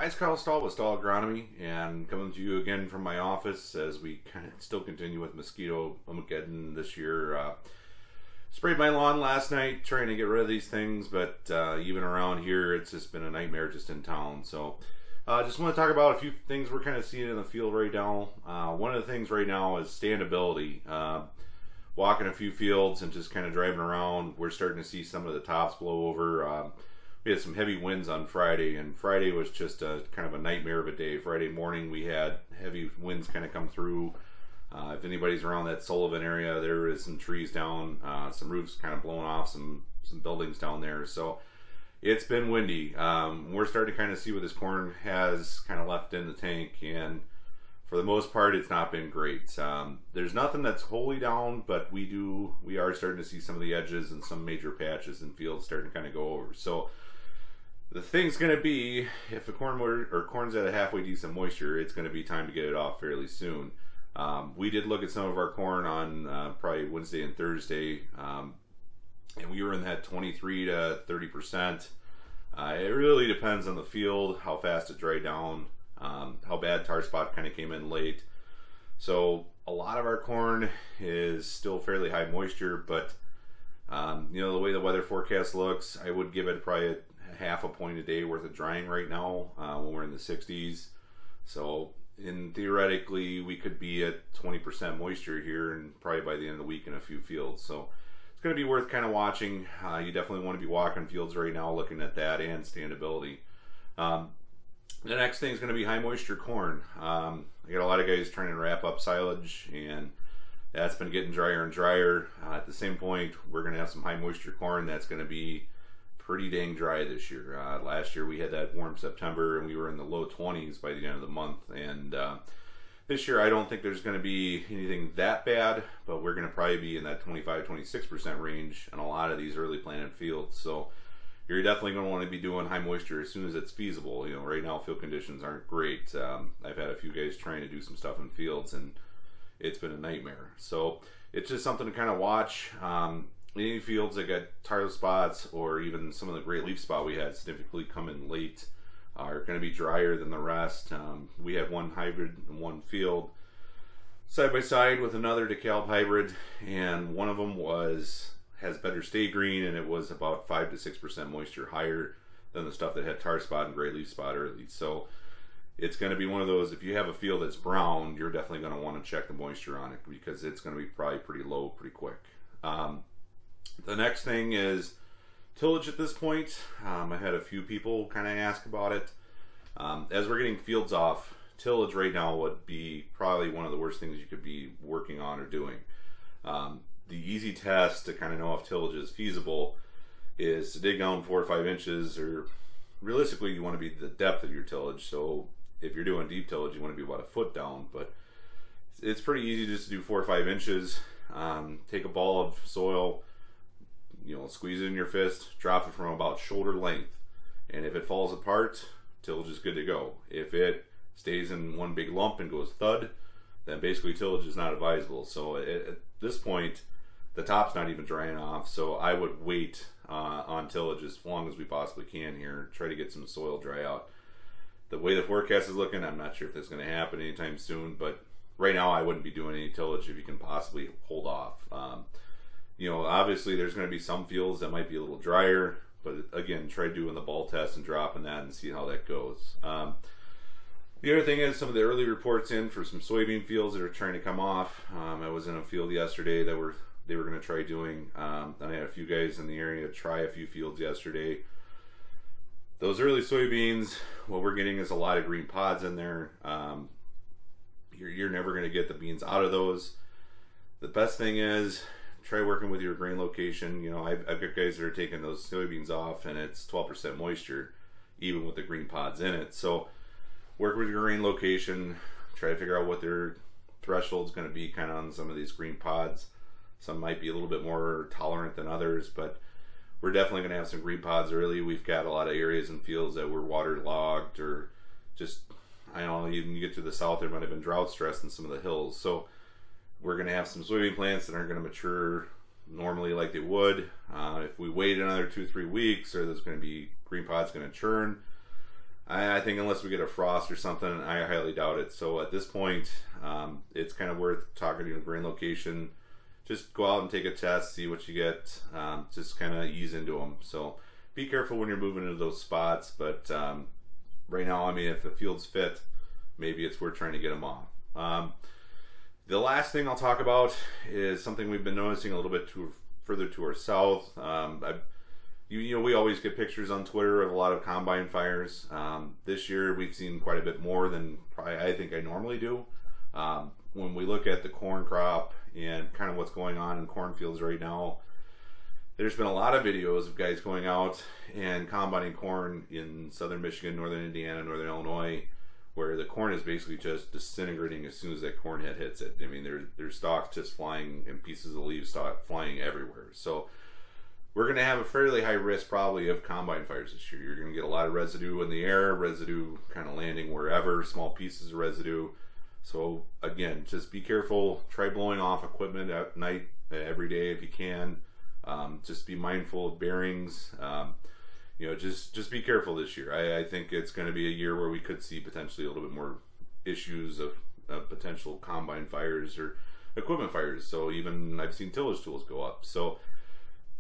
Hi, it's Kyle Stahl with Stahl Agronomy, and coming to you again from my office as we kind of still continue with mosquito Armageddon this year. Sprayed my lawn last night trying to get rid of these things, but even around here it's just been a nightmare just in town. So just want to talk about a few things we're kind of seeing in the field right now. One of the things right now is standability. Walking a few fields and just kind of driving around, we're starting to see some of the tops blow over. We had some heavy winds on Friday, and Friday was just a kind of a nightmare of a day. Friday morning we had heavy winds kind of come through. If anybody's around that Sullivan area, there is some trees down, some roofs kind of blowing off, some buildings down there. So it's been windy. We're starting to kind of see what this corn has kind of left in the tank, and for the most part it's not been great. There's nothing that's wholly down, but we are starting to see some of the edges and some major patches in fields starting to kind of go over. So the thing's going to be, if the corn's at a halfway decent moisture, it's going to be time to get it off fairly soon. We did look at some of our corn on probably Wednesday and Thursday, and we were in that 23 to 30%. It really depends on the field, how fast it dried down, how bad tar spot kind of came in late. So a lot of our corn is still fairly high moisture, but you know, the way the weather forecast looks, I would give it probably a half a point a day worth of drying right now when we're in the 60s. So theoretically we could be at 20% moisture here, and probably by the end of the week in a few fields. So it's going to be worth kind of watching. You definitely want to be walking fields right now, looking at that and standability. The next thing is going to be high moisture corn. I got a lot of guys trying to wrap up silage, and that's been getting drier and drier. At the same point, we're going to have some high moisture corn that's going to be pretty dang dry this year. Last year we had that warm September and we were in the low 20s by the end of the month, and this year I don't think there's going to be anything that bad, but we're going to probably be in that 25-26% range in a lot of these early planted fields. So you're definitely going to want to be doing high moisture as soon as it's feasible. You know, right now field conditions aren't great. I've had a few guys trying to do some stuff in fields and it's been a nightmare. So it's just something to kind of watch. Any fields that got tar spots, or even some of the great leaf spot we had significantly come in late, are going to be drier than the rest. We had one hybrid in one field side by side with another DeKalb hybrid, and one of them has better stay green, and it was about 5 to 6% moisture higher than the stuff that had tar spot and gray leaf spot early. So it's going to be one of those, if you have a field that's brown, you're definitely going to want to check the moisture on it, because it's going to be probably pretty low pretty quick. The next thing is tillage at this point. I had a few people kind of ask about it. As we're getting fields off, tillage right now would be probably one of the worst things you could be working on or doing. The easy test to kind of know if tillage is feasible is to dig down 4 or 5 inches, or realistically you want to be the depth of your tillage. So if you're doing deep tillage, you want to be about a foot down, but it's pretty easy just to do 4 or 5 inches. Take a ball of soil, you know, squeeze it in your fist, drop it from about shoulder length, and if it falls apart, tillage is good to go. If it stays in one big lump and goes thud, then basically tillage is not advisable. So at this point, the top's not even drying off, so I would wait on tillage as long as we possibly can here. Try to get some soil dry out. The way the forecast is looking, I'm not sure if that's going to happen anytime soon, but right now I wouldn't be doing any tillage if you can possibly hold off. You know, obviously there's going to be some fields that might be a little drier, but again, try doing the ball test and dropping that and see how that goes. The other thing is some of the early reports in for some soybean fields that are trying to come off. I was in a field yesterday that they were going to try doing. I had a few guys in the area try a few fields yesterday. Those early soybeans, what we're getting is a lot of green pods in there. You're never going to get the beans out of those. The best thing is try working with your grain location. You know, I've got guys that are taking those soybeans off and it's 12% moisture even with the green pods in it. So work with your grain location, try to figure out what their threshold is going to be kind of on some of these green pods. Some might be a little bit more tolerant than others, but we're definitely going to have some green pods early. We've got a lot of areas and fields that were waterlogged, or just, I don't know, even you get to the south, there might have been drought stress in some of the hills. So we're going to have some soybean plants that aren't going to mature normally like they would. If we wait another 2-3 weeks, or there's going to be green pods going to churn, I think unless we get a frost or something, I highly doubt it. So at this point, it's kind of worth talking to your grain location. Just go out and take a test, see what you get. Just kind of ease into them. So be careful when you're moving into those spots. But right now, I mean, if the field's fit, maybe it's worth trying to get them off. The last thing I'll talk about is something we've been noticing a little bit further to our south. You know, we always get pictures on Twitter of a lot of combine fires. This year we've seen quite a bit more than probably I think I normally do. When we look at the corn crop and kind of what's going on in cornfields right now, there's been a lot of videos of guys going out and combining corn in southern Michigan, northern Indiana, northern Illinois, where the corn is basically just disintegrating as soon as that corn head hits it. I mean, there's stalks just flying and pieces of leaves flying everywhere. So we're going to have a fairly high risk probably of combine fires this year. You're going to get a lot of residue in the air, residue kind of landing wherever, small pieces of residue. So again, just be careful. Try blowing off equipment at night every day if you can. Just be mindful of bearings. You know, just be careful this year. I think it's going to be a year where we could see potentially a little bit more issues of potential combine fires or equipment fires. So even I've seen tillage tools go up. So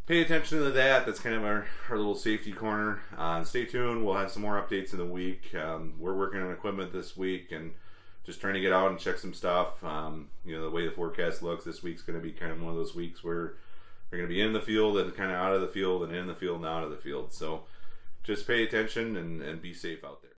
pay attention to that. That's kind of our little safety corner. Stay tuned. We'll have some more updates in the week. We're working on equipment this week and just trying to get out and check some stuff. You know, the way the forecast looks, this week's going to be kind of one of those weeks where they're going to be in the field and kind of out of the field and in the field and out of the field. So just pay attention and be safe out there.